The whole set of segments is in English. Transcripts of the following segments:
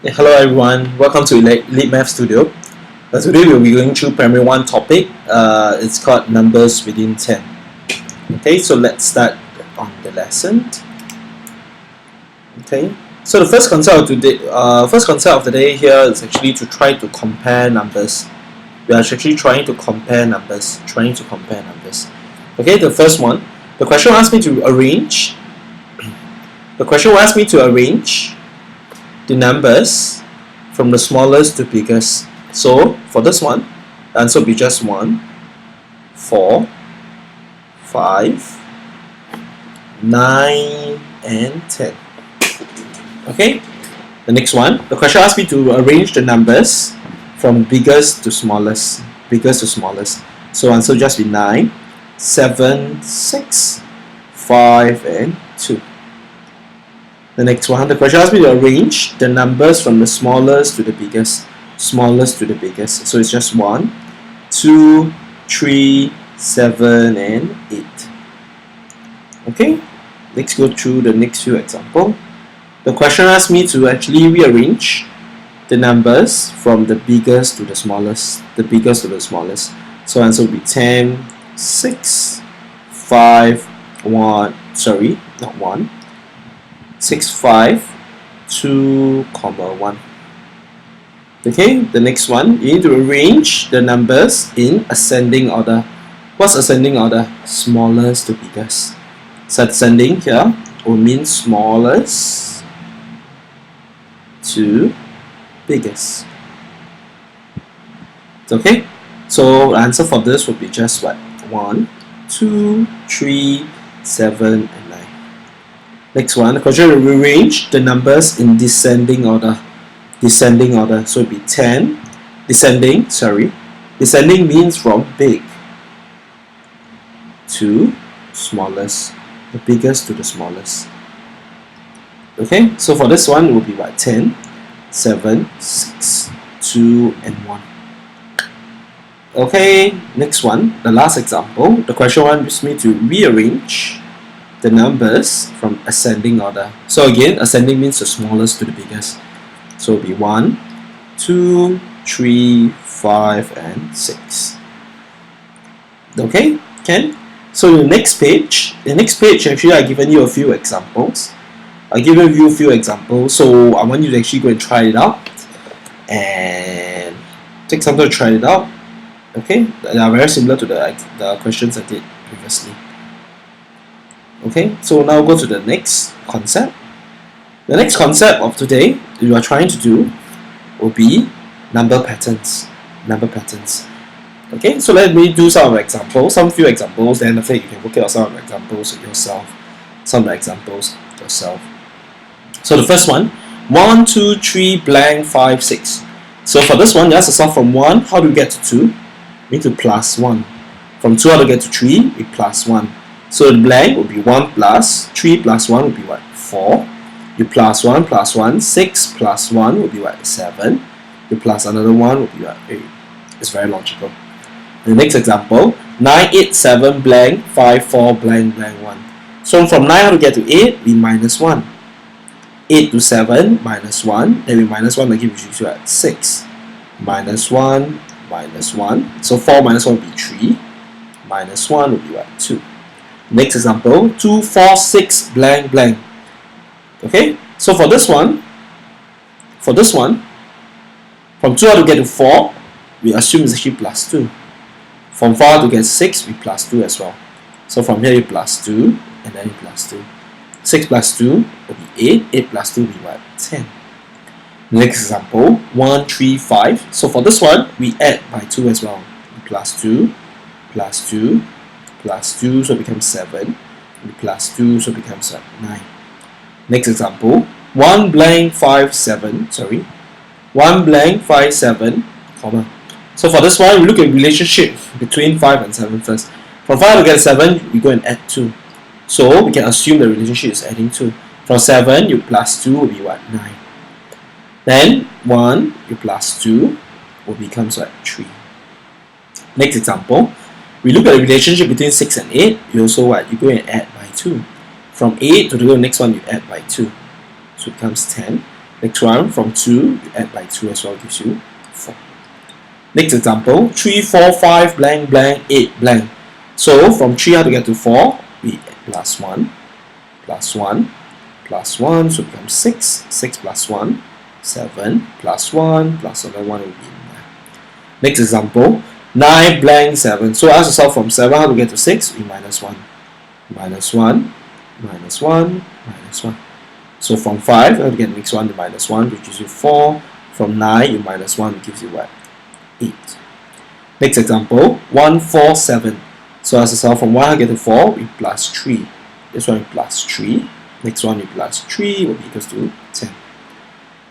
Hello everyone, welcome to Elite Math Studio. Today we'll be going through Primary 1 topic. It's called Numbers Within 10. Okay, so let's start on the lesson. Okay, so the first concept of the day here is actually to try to compare numbers. We are actually trying to compare numbers. Okay, the first one, the question asked me to arrange. The numbers from the smallest to biggest. So for this one, the answer will be just 1, 4, 5, 9, and 10. Okay, the next one, the question asked me to arrange the numbers from biggest to smallest. So answer will just be 9, 7, 6, 5, and 2. The next one, the question asks me to arrange the numbers from the smallest to the biggest. So it's just 1, 2, 3, 7, and 8. Okay, let's go through the next few examples. The question asks me to actually rearrange the numbers from the biggest to the smallest. So answer will be 10, 6, 5, 6, 5, 2, 1. Okay, the next one, you need to arrange the numbers in ascending order. What's ascending order? Smallest to biggest. So ascending here will mean smallest to biggest. Okay, so the answer for this would be just what? 1, 2, 3, 7, and 9. Next one, the question will rearrange the numbers in descending order. So it will be 10. Descending means from big to smallest, the biggest to the smallest. Okay, so for this one it will be what? 10, 7, 6, 2, and 1. Okay, next one, the last example. The question wants me to rearrange the numbers from ascending order. So again, ascending means the smallest to the biggest. So it will be 1, 2, 3, 5, and 6. Okay, Ken? So the next page actually I've given you a few examples. So I want you to actually go and try it out and take some time to try it out. Okay, they are very similar to the questions I did previously. Okay, so now go to the next concept. The next concept of today you are trying to do will be number patterns. Okay, so let me do some few examples, then after you can work out some examples yourself. So the first one, 1, 2, 3, blank, 5, 6. So for this one, you have to solve from 1. How do we get to 2? We need to plus 1. From 2, how to get to 3? We plus 1. So the blank will be 1 plus 3 plus 1 will be what? 4. You plus 1 plus 1, 6 plus 1 will be what? 7. You plus another 1 will be what? 8. It's very logical. The next example, 9, 8, 7, blank, 5, 4, blank, blank, 1. So from 9 how to get to 8? We minus 1. 8 to 7, minus 1. Then we minus 1 again, which is what? 6. Minus 1, minus 1. So 4 minus 1 will be 3. Minus 1 will be what? 2. Next example, 2, 4, 6, blank, blank. Okay, so for this one, from 2 how to get to 4, we assume it's actually plus 2. From 4 how to get 6, we plus 2 as well. So from here you plus 2, and then you plus 2. 6 plus 2 will be 8, 8 plus 2 will be what? 10. Next example, 1, 3, 5. So for this one, we add by 2 as well. Plus 2, plus 2, plus 2, so it becomes 7. Plus 2, so it becomes 9. Next example, 1 blank 5 7. 1 blank 5 7, comma. So for this one, we look at relationship between 5 and 7 first. From 5 to get 7, we go and add 2. So we can assume the relationship is adding 2. From 7, you plus 2 will be what? 9. Then 1, you plus 2 will becomes what? 3. Next example, we look at the relationship between 6 and 8. You also what? You go and add by 2. From 8 to the next one, you add by 2. So it becomes 10. Next one, from 2, you add by 2 as well, gives you 4. Next example, 3, 4, 5, blank, blank, 8, blank. So from 3, how to get to 4? We plus 1, plus 1, plus 1, so it becomes 6. 6 plus 1, 7, plus 1, plus another 1 will be 9. Next example, 9, blank, 7. So ask yourself from 7, how to get to 6? We minus 1, minus 1, minus 1, minus 1. So from 5, how to get the next one? The minus 1, which gives you 4. From 9, you minus 1, gives you what? 8. Next example, 1, 4, 7. So as yourself from 1, how to get to 4? We plus 3. This one we plus 3. Next one we plus 3 will be equals to 10.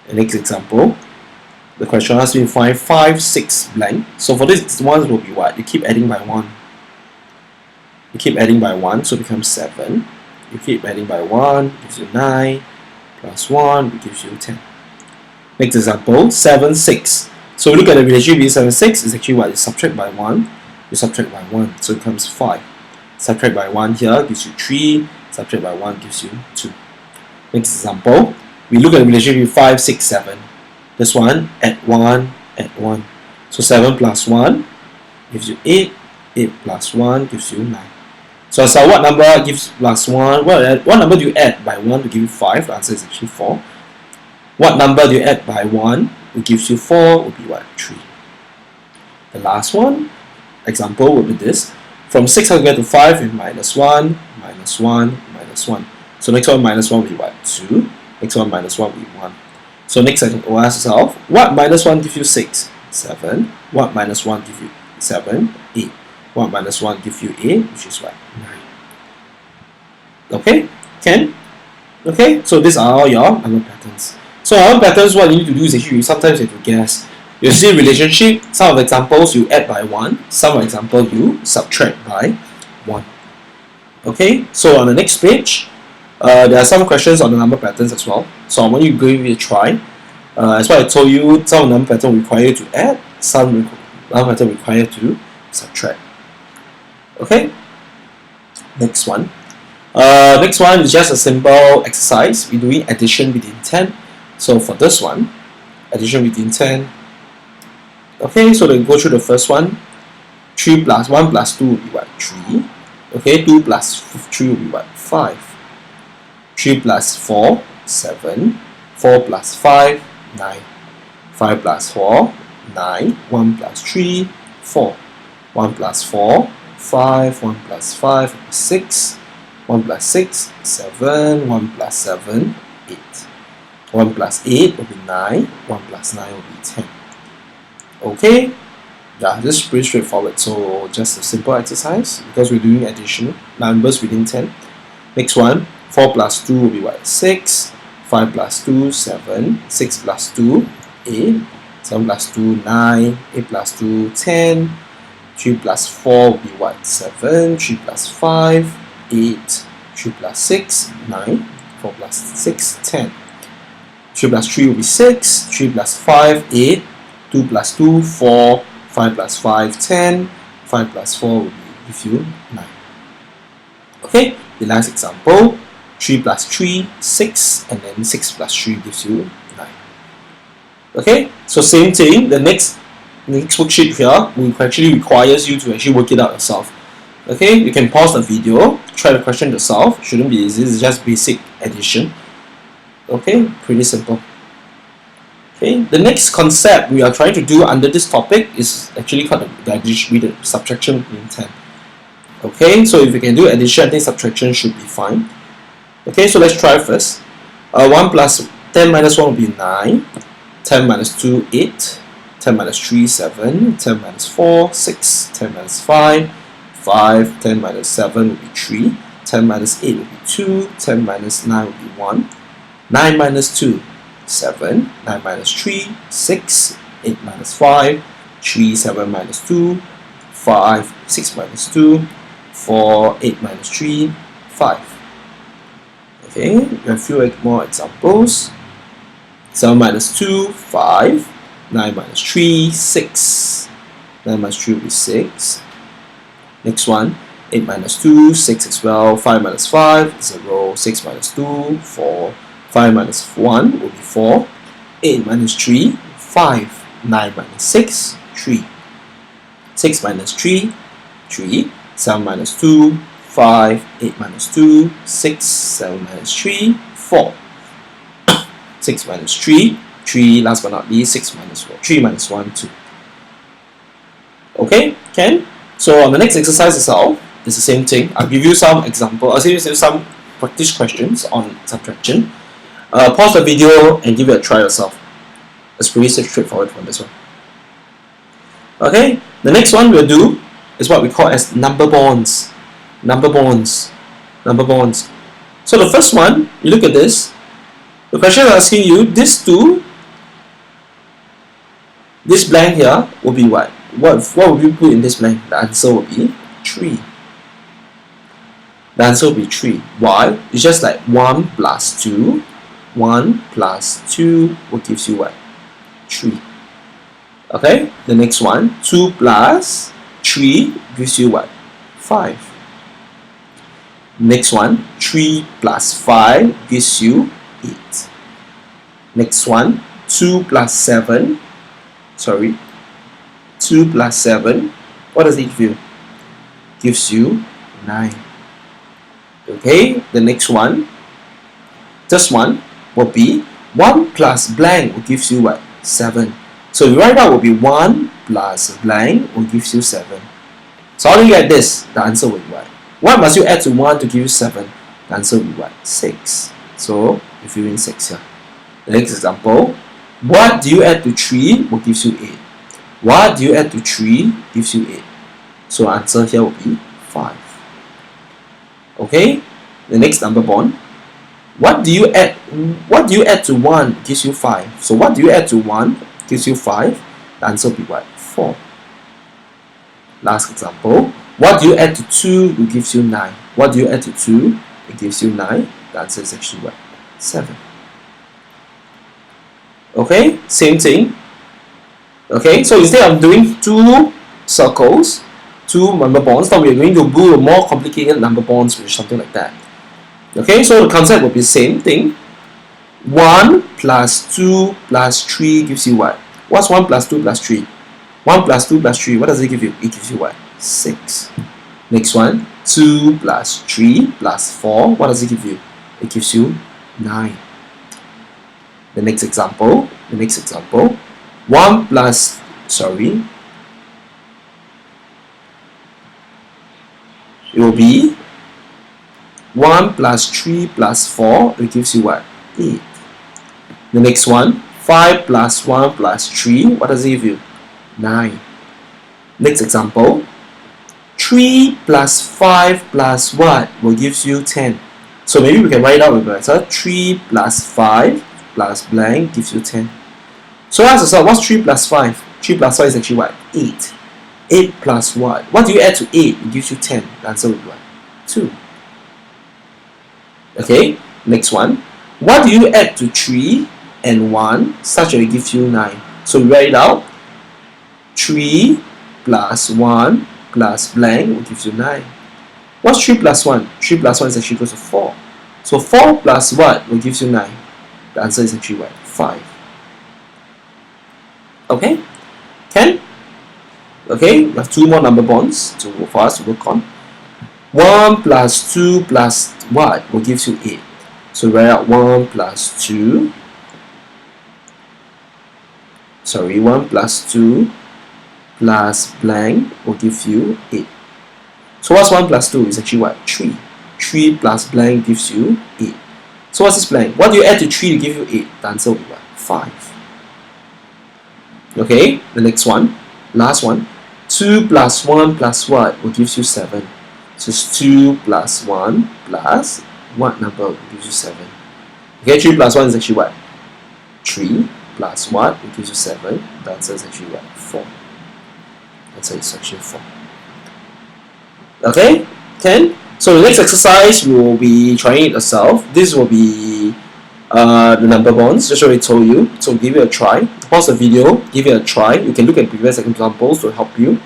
The next example, the question asks you to find 5, 6 blank. So for this one will be what? You keep adding by 1. You keep adding by 1, so it becomes 7. You keep adding by 1, gives you 9, plus 1, it gives you 10. Next example, 7, 6. So we look at the relationship between 7 and 6, is actually what? You subtract by 1, you subtract by 1, so it becomes 5. Subtract by 1 here gives you 3, subtract by 1 gives you 2. Next example, we look at the relationship between 5, 6, 7. This one, add 1, add 1. So 7 plus 1 gives you 8, 8 plus 1 gives you 9. So what number gives plus 1? What number do you add by 1 to give you 5? The answer is actually 4. What number do you add by 1 which gives you 4 would be what? 3. The last one, example would be this. From 6 how to get to 5 with minus 1, minus 1, minus 1. So next one minus 1 will be what? 2. Next one minus 1 will be 1. So next I can ask yourself, what minus 1 gives you 6? 7. What minus 1 gives you 7? 8. What minus 1 gives you 8, which is what? 9. Okay? Can? Okay? So these are all your number patterns. So number patterns, what you need to do is actually sometimes you have to guess. You see relationship, some of the examples you add by 1, some of the examples you subtract by 1. Okay? So on the next page, there are some questions on the number patterns as well. So I want you to give it a try. As what I told you, some number pattern require you to add, some number pattern require you to subtract. Okay? Next one. Next one is just a simple exercise. We're doing addition with intent. So for this one, addition with intent. Okay, so then go through the first one. 3 plus 1 plus 2 will be what? 3. Okay, 2 plus 3 will be what? 5. 3 plus 4, 7. 4 plus 5, 9. 5 plus 4, 9. 1 plus 3, 4. 1 plus 4, 5. 1 plus 5, 6. 1 plus 6, 7. 1 plus 7, 8. 1 plus 8 will be 9. 1 plus 9 will be 10. Okay? Yeah, this is pretty straightforward. So just a simple exercise because we're doing addition, numbers within 10. Next one, 4 plus 2 will be what? 6. 5 plus 2, 7. 6 plus 2, 8. 7 plus 2, 9. 8 plus 2, 10. 3 plus 4 will be what? 7. 3 plus 5, 8. 3 plus 6, 9. 4 plus 6, 10. 3 plus 3 will be 6. 3 plus 5, 8. 2 plus 2, 4. 5 plus 5, 10. 5 plus 4 will give you 9. Okay, the last example, 3 plus 3, 6, and then 6 plus 3 gives you 9. Okay, so same thing, the next worksheet here will actually requires you to actually work it out yourself. Okay, you can pause the video, try the question yourself. Shouldn't be easy, it's just basic addition. Okay, pretty simple. Okay, the next concept we are trying to do under this topic is actually called the addition with the subtraction intent. Okay, so if you can do addition, I think subtraction should be fine. Okay, so let's try first. 1 plus 10 minus 1 will be 9. 10 minus 2, 8. 10 minus 3, 7. 10 minus 4, 6. 10 minus 5, 5. 10 minus 7 will be 3. 10 minus 8 will be 2. 10 minus 9 will be 1. 9 minus 2, 7. 9 minus 3, 6. 8 minus 5, 3. 7 minus 2, 5. 6 minus 2, 4. 8 minus 3, 5. Okay, we have a few more examples. 7 minus 2, 5. 9 minus 3, 6. 9 minus 3 will be 6. Next one, 8 minus 2, 6 as well. 5 minus 5, 0. 6 minus 2, 4. 5 minus 1 will be 4. 8 minus 3, 5. 9 minus 6, 3. 6 minus 3, 3. 7 minus 2, 5. 8 minus 2, 6. 7 minus 3, 4. 6 minus 3, 3. Last but not least, 6 minus 4. 3 minus 1, 2. Okay, can? So on the next exercise itself, it's the same thing. I'll give you some example. I'll give you some practice questions on subtraction. Pause the video and give it a try yourself. It's pretty straightforward for this one. Okay, the next one we'll do is what we call as number bonds. Number bonds. Number bonds. So the first one, you look at this. The question is asking you, this two, this blank here will be what? What will you put in this blank? The answer will be 3. The answer will be 3. Why? It's just like 1 plus 2. 1 plus 2 will give you what? 3. Okay, the next one, 2 plus 3 gives you what? 5. Next one, 3 plus 5 gives you 8. Next one, 2 plus 7, 2 plus 7, what does it give you? Gives you 9. Okay, the next one, this one will be 1 plus blank will give you what? 7. So you write out will be 1 plus blank will give you 7. So how do you get this? The answer will be what? What must you add to 1 to give you 7? The answer will be what? 6. So you fill in 6 here. The next example, what do you add to 3 will give you 8? What do you add to 3 gives you 8? So answer here will be 5. Okay, the next number bond. What do you add to 1 gives you 5? So what do you add to 1 gives you 5? The answer will be what? 4. Last example. What do you add to 2? It gives you 9. What do you add to 2? It gives you 9. The answer is actually what? 7. Okay, same thing. Okay, so instead of doing 2 circles, 2 number bonds, now we're going to do a more complicated number bonds with something like that. Okay, so the concept will be the same thing. 1 plus 2 plus 3 gives you what? What's 1 plus 2 plus 3? 1 plus 2 plus 3, what does it give you? It gives you what? 6. Next one, 2 plus 3 plus 4, what does it give you? It gives you 9. The next example, 1 plus, it will be 1 plus 3 plus 4, it gives you what? 8. The next one, 5 plus 1 plus 3, what does it give you? 9. Next example, 3 plus 5 plus what will give you 10? So maybe we can write out with better. 3 plus 5 plus blank gives you 10. So ask yourself, what's 3 plus 5? 3 plus 5 is actually what? 8. 8 plus what? What do you add to 8? It gives you 10. The answer will be what? 2. Okay, next one. What do you add to 3 and 1 such that it gives you 9? So we write it out. 3 plus 1 plus blank will give you 9. What's 3 plus 1? 3 plus 1 is actually equal to 4. So 4 plus what will give you 9? The answer is actually what? 5. Okay? Can? Okay, we have 2 more number bonds for us to work on. 1 plus 2 plus what will give you 8? So write out 1 plus 2. 1 plus 2 plus blank will give you 8. So what's 1 plus 2? Is actually what? 3. 3 plus blank gives you 8. So what's this blank? What do you add to 3 to give you 8? The answer will be what? 5. Okay, the next one, last one. 2 plus 1 plus what will give you 7? So it's 2 plus 1 plus what number will give you 7? Okay, 3 plus 1 is actually what? 3 plus what will give you 7? The answer is actually what? 4. The answer is actually 4. Okay, 10. So the next exercise we will be trying it ourselves. This will be the number bonds, just already told you. So give it a try. Pause the video, give it a try. You can look at previous examples to help you.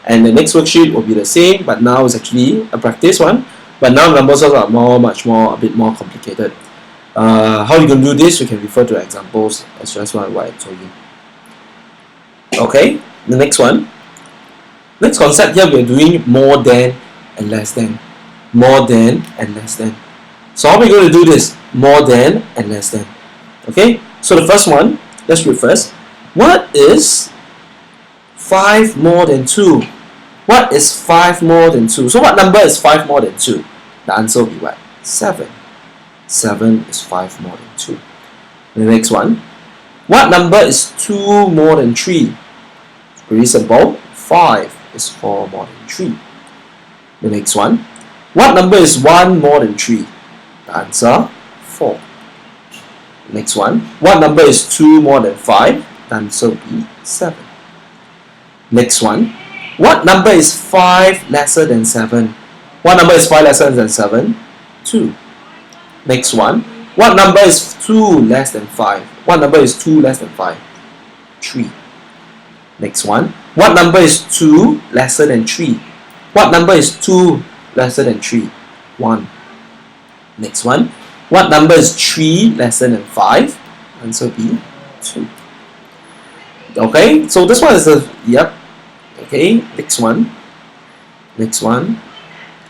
And the next worksheet will be the same, but now it's actually a practice one. But now numbers are much more, a bit more complicated. How you can do this, you can refer to examples as just what I told you. Okay, the next one. Next concept here, we are doing more than and less than. More than and less than. So how are we going to do this? More than and less than. Okay, so the first one, let's read first. What is 5 more than 2? What is 5 more than 2? So what number is 5 more than 2? The answer will be what? 7. 7 is 5 more than 2. The next one. What number is 2 more than 3? Pretty simple. 5 is 4 more than 3. The next one. What number is 1 more than 3? The answer, 4. Next one. What number is 2 more than 5? The answer will be 7. Next one. What number is 5 lesser than 7? What number is 5 lesser than 7? 2. Next one. What number is 2 less than 5? What number is 2 less than 5? 3. Next one. What number is 2 lesser than 3? What number is 2 lesser than 3? 1. Next one. What number is 3 lesser than 5? Answer B, 2. Okay, so this one is the, yep. Okay, next one. Next one.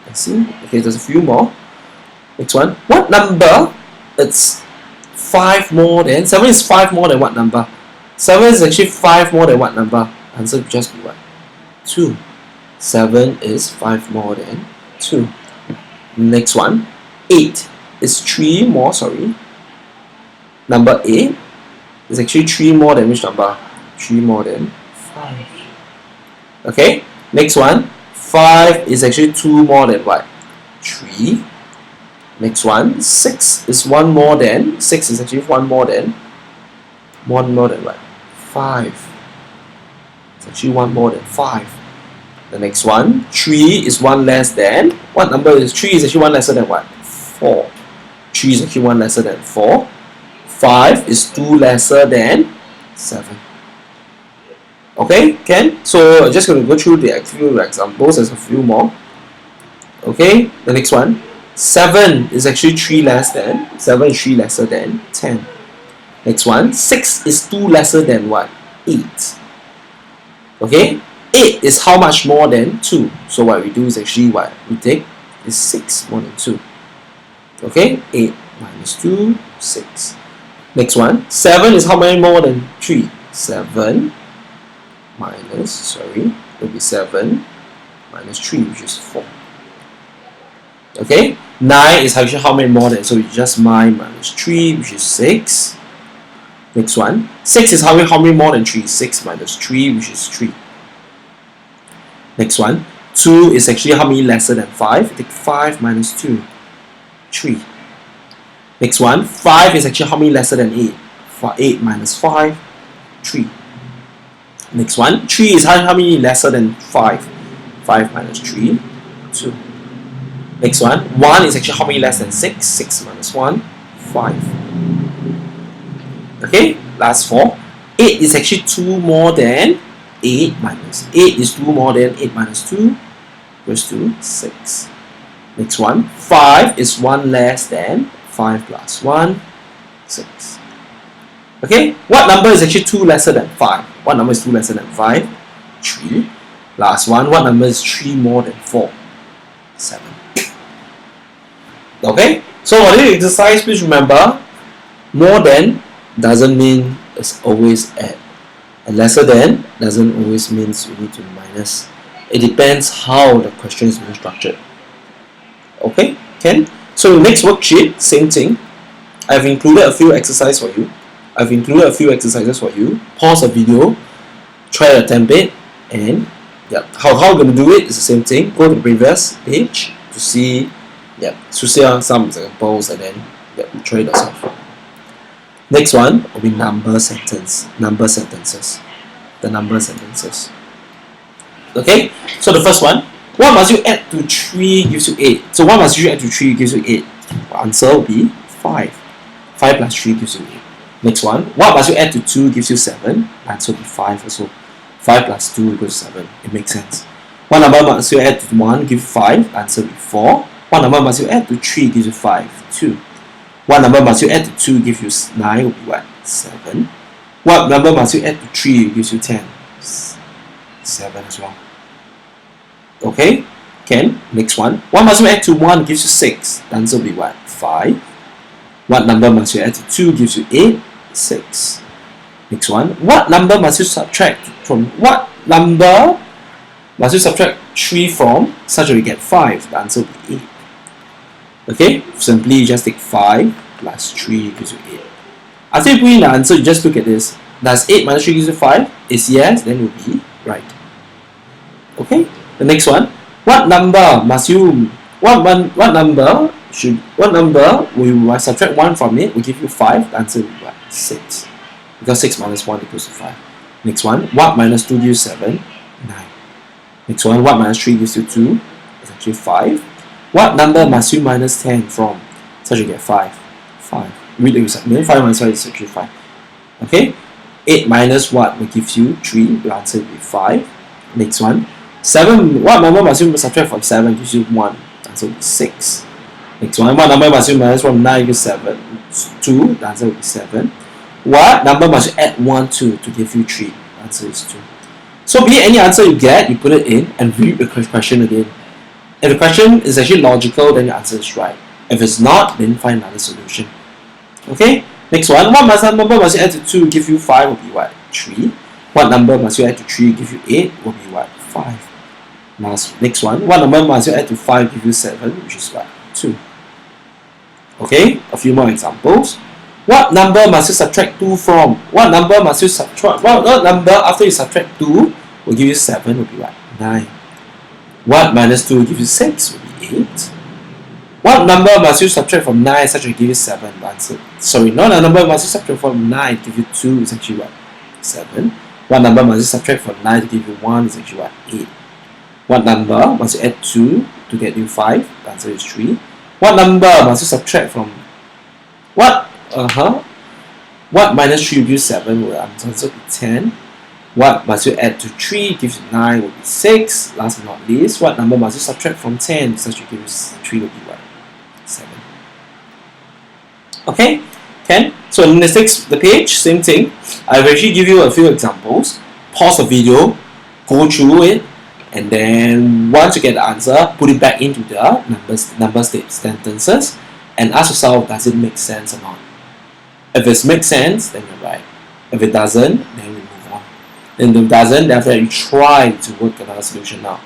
Let's see. Okay, there's a few more. Next one. What number? It's 5 more than. 7 is 5 more than what number? 7 is actually 5 more than what number? Answer would just be what? 2. 7 is 5 more than 2. Next one. 8 is 3 more, sorry. Number 8 is actually 3 more than which number? 3 more than 5. Okay, next one. 5 is actually 2 more than what? 3. Next one. 6 is 1 more than. 6 is actually 1 more than. 1 more than what? 5. It's actually 1 more than 5. The next one. 3 is 1 less than. What number is 3 is actually 1 lesser than what? 4. 3 is actually 1 lesser than 4. 5 is 2 lesser than 7. Okay, can? So I'm just going to go through the few examples. There's a few more. Okay, the next one. 7 is actually 3 less than. 7 is 3 lesser than 10. Next one. 6 is 2 lesser than what? 8. Okay, 8 is how much more than 2? So what we do is actually what we take is 6 more than 2. Okay, 8 minus 2, 6. Next one. 7 is how many more than 3? 7 minus, sorry, it will be 7 minus 3, which is 4. Okay, 9 is actually how many more than, so it's just 9 minus 3, which is 6. Next one. 6 is how many more than 3? 6 minus 3, which is 3. Next one. 2 is actually how many lesser than 5? Take 5 minus 2, 3. Next one. 5 is actually how many lesser than 8? 8 minus 5, 3. Next one. 3 is how many lesser than 5? 5 minus 3, 2. Next one. 1 is actually how many less than 6? 6 minus 1, 5. Okay, last 4. 8 is actually 2 more than 8 minus 8 is 2 more than 8 minus 2 equals to 6. Next one. 5 is 1 less than 5 plus 1, 6. Okay, what number is actually 2 lesser than 5? What number is 2 lesser than 5? 3. Last one. What number is 3 more than 4? 7. Okay, so for this exercise, please remember, more than doesn't mean it's always add, and lesser than doesn't always mean you need to minus. It depends how the question is being structured. Okay, can? So next worksheet, same thing. I've included a few exercises for you. Pause the video, try to attempt it, and yeah, how we're going to do it is the same thing. Go to the previous page to see, some examples, and then try it yourself. Next one will be number sentences. The number sentences. Okay, so the first one. What must you add to 3 gives you 8? So what must you add to 3 gives you 8? The answer will be 5. 5 plus 3 gives you 8. Next one. What must you add to 2 gives you 7? The answer will be 5 also. 5 plus 2 equals 7. It makes sense. What number must you add to 1 gives you 5? The answer will be 4. What number must you add to 3 gives you 5? 2. What number must you add to 2 give you 9 will be what? 7. What number must you add to 3 gives you 10? 7 as well. Okay, can. Next one. What must you add to 1 gives you 6? The answer will be what? 5. What number must you add to 2 gives you 8? 6. Next one. What number must you subtract from? What number must you subtract 3 from such that we get 5? The answer will be 8. Okay, simply you just take 5 plus 3 gives you 8. After you put in the answer, you just look at this. Does 8 minus 3 gives you 5? Is yes, then it will be right. Okay, the next one. What number must you what number will I subtract 1 from it will give you 5? The answer will be what? 6. Because 6 minus 1 equals to 5. Next one. What minus 2 gives you 7? 9. Next one. What minus 3 gives you 2? It's actually 5. What number must you minus 10 from? So you get 5. 5. Read the result. 5 minus 5 is actually 5. Okay? 8 minus what will give you 3? The answer will be 5. Next one. 7. What number must you subtract from 7 gives you 1? The answer will be 6. Next one. What number must you minus from 9 gives 7? 2. The answer will be 7. What number must you add 1 to give you 3? The answer is 2. So be it any answer you get, you put it in and read the question again. If the question is actually logical, then your answer is right. If it's not, then find another solution. Okay? Next one. What number must you add to 2 give you 5 will be what? 3. What number must you add to 3 give you 8 will be what? 5. Next one. What number must you add to 5 give you 7, which is what? 2. Okay? A few more examples. What number must you subtract 2 from? What number must you subtract? What number after you subtract 2 will give you 7 will be what? 9. What minus 2 will give you 6 will be 8. What number must you subtract from 9 such that give you 7? The answer. Sorry, no number must you subtract from 9 to give you 2 is actually what? 7. What number must you subtract from 9 to give you 1 is actually what? 8. What number must you add 2 to get you 5? The answer is 3. What number must you subtract from what? What minus 3 will give you 7 will answer be 10. What must you add to 3 gives you 9 will be 6. Last but not least, what number must you subtract from 10 such that gives 3 will be what? 7. Okay, can? So in the page, same thing. I've actually give you a few examples. Pause the video, go through it, and then once you get the answer, put it back into the number sentences and ask yourself, does it make sense or not? If it makes sense, then you're right. If it doesn't, then we move on. Then if it doesn't, then after that you try to work another solution now.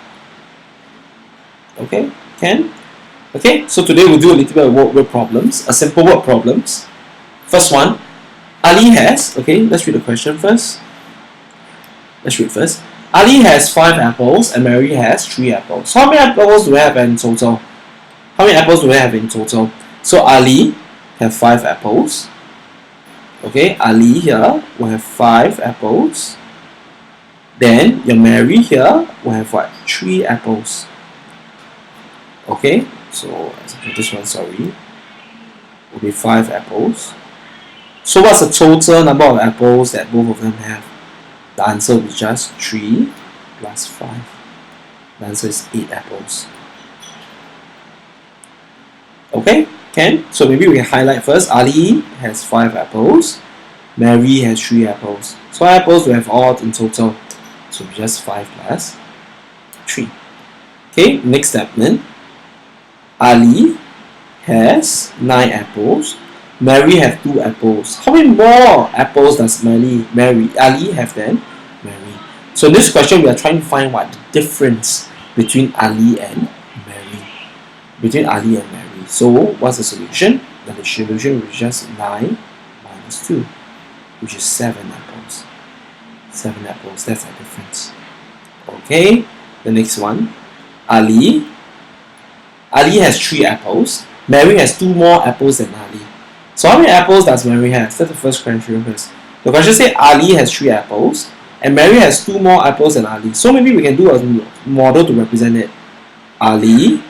Okay, can? Okay, so today we'll do a little bit of word problems, a simple word problems. First one, Ali has, okay, let's read the question first. Let's read first. Ali has 5 apples and Mary has 3 apples. So how many apples do we have in total? How many apples do we have in total? So Ali have 5 apples. Okay, Ali here will have 5 apples. Then your Mary here will have what? 3 apples. Okay, so this one, sorry, will be 5 apples. So what's the total number of apples that both of them have? The answer will be just 3 plus 5. The answer is 8 apples. Okay, can? So maybe we can highlight first. Ali has 5 apples. Mary has 3 apples. So apples we have all in total. So just 5 plus 3. Okay, next statement. Ali has 9 apples. Mary has 2 apples. How many more apples does Ali have then? Mary. So in this question we are trying to find what the difference between Ali and Mary. Between Ali and Mary. So what's the solution? Then the solution is just 9 minus 2, which is 7 apples. 7 apples, that's the difference. Okay, the next one. Ali has 3 apples. Mary has 2 more apples than Ali. So how many apples does Mary have? That's the first question first. The question says Ali has 3 apples and Mary has 2 more apples than Ali. So maybe we can do a model to represent it. Ali,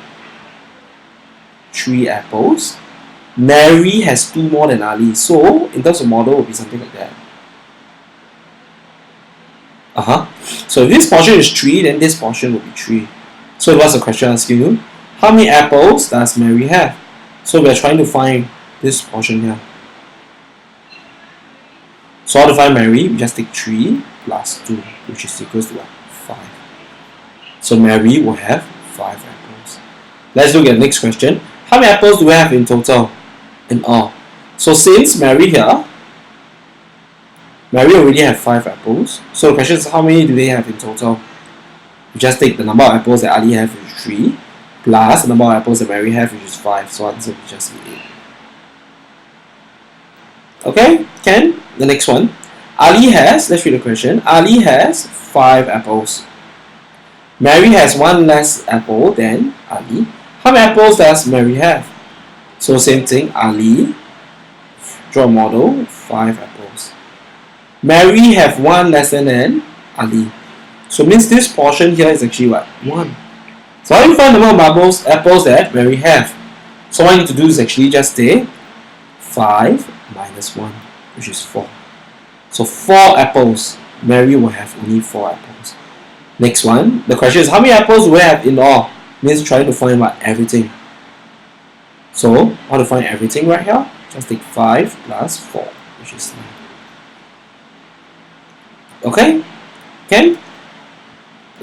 3 apples. Mary has 2 more than Ali. So in terms of model, it will be something like that. So if this portion is 3, then this portion will be 3. So what's the question asking you? How many apples does Mary have? So we are trying to find this portion here. So how to find Mary? We just take 3 plus 2, which is equals to what? 5. So Mary will have 5 apples. Let's look at the next question. How many apples do we have in total? In all. So since Mary here, Mary already have 5 apples. So the question is, how many do they have in total? We just take the number of apples that Ali have, which is 3, plus the number of apples that Mary have, which is 5. So answer will just be 8. Okay, can? The next one. Ali has, let's read the question. Ali has 5 apples. Mary has 1 less apple than Ali. How many apples does Mary have? So same thing, Ali, draw a model, 5 apples. Mary have 1 lesser than Ali. So means this portion here is actually what? 1. So how do you find the number of apples that Mary have? So what you need to do is actually just take 5 minus 1, which is 4. So 4 apples. Mary will have only 4 apples. Next one. The question is, how many apples do we have in all? Means trying to find what? Everything. So how to find everything right here? Just take 5 plus 4, which is 9. Okay? Can?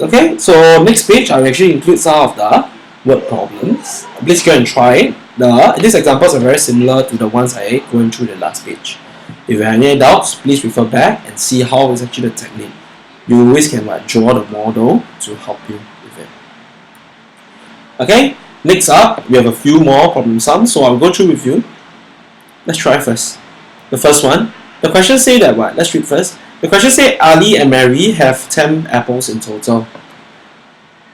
Okay, so next page I will actually include some of the word problems. Please go and try it. These examples are very similar to the ones I went through the last page. If you have any doubts, please refer back and see how is actually the technique. You always can draw the model to help you with it. Okay, next up we have a few more problem sums, so I'll go through with you. Let's try first. The first one, the question say that what? Let's read first. The question say Ali and Mary have 10 apples in total.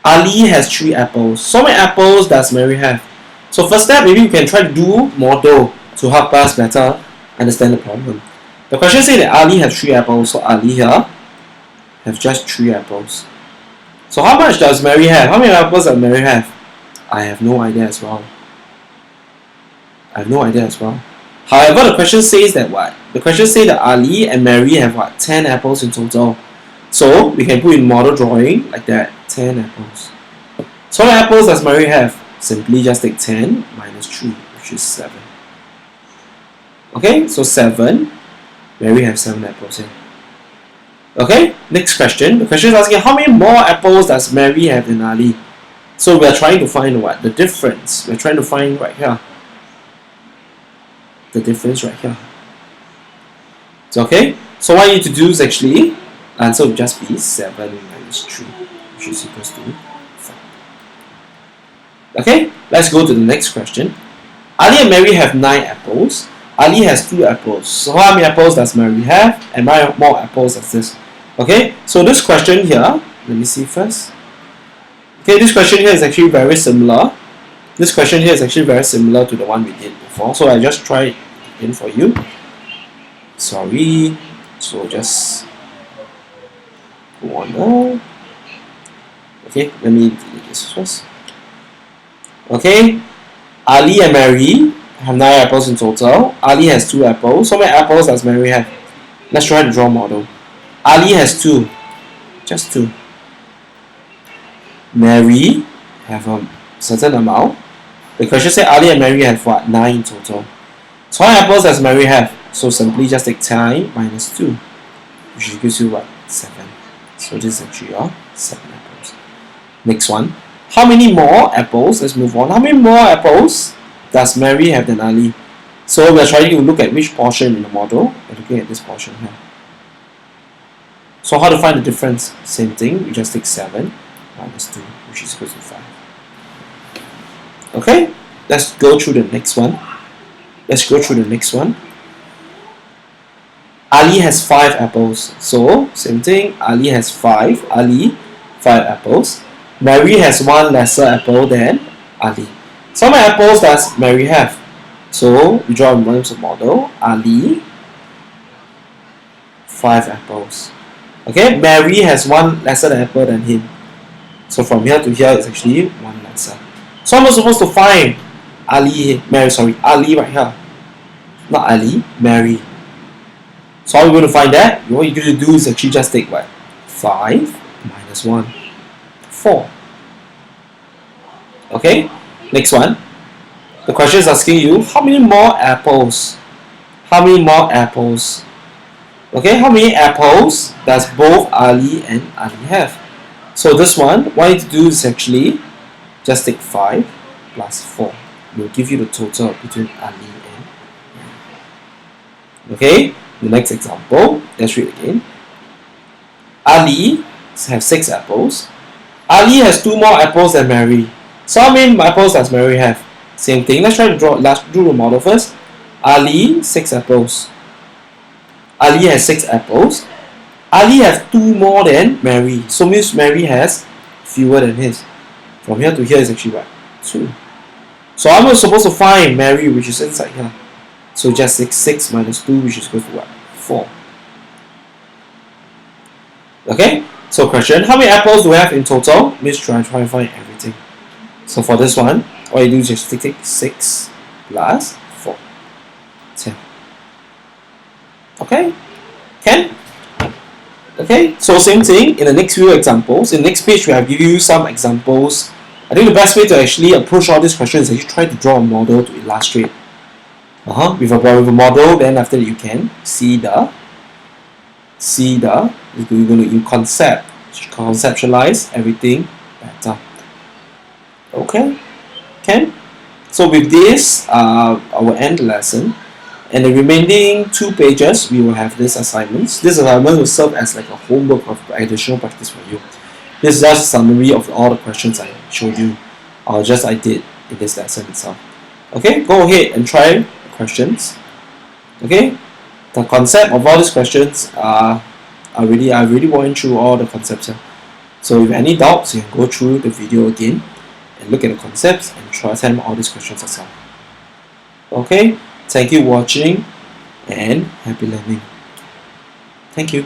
Ali has 3 apples. So many apples does Mary have? So first step, maybe we can try to do model to help us better understand the problem. The question says that Ali has 3 apples, so Ali here have just 3 apples. So how much does Mary have? How many apples does Mary have? I have no idea as well. However, the question says that what? The question says that Ali and Mary have what? 10 apples in total. So we can put in model drawing like that. 10 apples. So how many apples does Mary have? Simply just take 10 minus 3, which is 7. Okay, so 7. Mary has 7 apples here. Okay, next question. The question is asking how many more apples does Mary have than Ali? So we are trying to find what? The difference. We're trying to find right here. The difference right here. So okay, so what you need to do is actually, answer will just be 7 minus 3, which is equals to 4. Okay, let's go to the next question. Ali and Mary have 9 apples. Ali has 2 apples. So how many apples does Mary have? And how many more apples does this? Okay, so this question here, let me see first. Okay, this question here is actually very similar. This question here is actually very similar to the one we did before. So I just try it again for you. Sorry. So just go on now. Okay, let me delete this first. Okay, Ali and Mary have 9 apples in total. Ali has 2 apples. So many apples does Mary have? Let's try to draw a model. Ali has 2. Just 2. Mary have a certain amount. The question says Ali and Mary have what? 9 in total. So how many apples does Mary have? So simply just take 10 minus 2, which gives you what? 7. So this is actually your 7 apples. Next one. How many more apples? Let's move on. How many more apples does Mary have than Ali? So we're trying to look at which portion in the model. We're looking at this portion here. So how to find the difference? Same thing. We just take 7 minus 2, which is equal to 5. Okay, let's go through the next one. Ali has 5 apples. So same thing. Ali has 5. Ali 5 apples. Mary has 1 lesser apple than Ali. So how many apples does Mary have? So we draw a model. Ali 5 apples. Okay, Mary has 1 lesser apple than him. So from here to here is actually 1 lesser. So I'm supposed to find Ali right here. Not Ali, Mary. So how are we going to find that? What you're going to do is actually just take what? 5 minus 1. 4. Okay, next one. The question is asking you how many more apples? How many more apples? Okay, how many apples does both Ali and Ali have? So this one, what you need to do is actually just take 5 plus 4. It will give you the total between Ali and Ali. Okay, the next example, let's read again. Ali has 6 apples. Ali has 2 more apples than Mary. So how many apples does Mary have? Same thing. Let's try to do the model first. Ali 6 apples. Ali has 6 apples. Ali has 2 more than Mary. So means Mary has fewer than his. From here to here is actually what? 2. So I'm supposed to find Mary, which is inside here. So just 6 minus 2, which is equal to what? 4. Okay? So question, how many apples do we have in total? Let's try and find everything. So for this one, all you do is just take 6 plus 4. 10. Okay? Can? Okay, so same thing in the next few examples. In the next page, we have give you some examples. I think the best way to actually approach all these questions is actually try to draw a model to illustrate. With a model, then after that you can you're going to conceptualize everything better. Okay, can? So with this, I will end the lesson. And the remaining 2 pages, we will have these assignments. This assignment will serve as like a homework of additional practice for you. This is just a summary of all the questions I showed you, or just I did in this lesson itself. Okay, go ahead and try the questions. Okay, the concept of all these questions I really went through all the concepts here. So if any doubts, you can go through the video again and look at the concepts and try to attempt all these questions yourself. Okay, thank you for watching and happy learning. Thank you.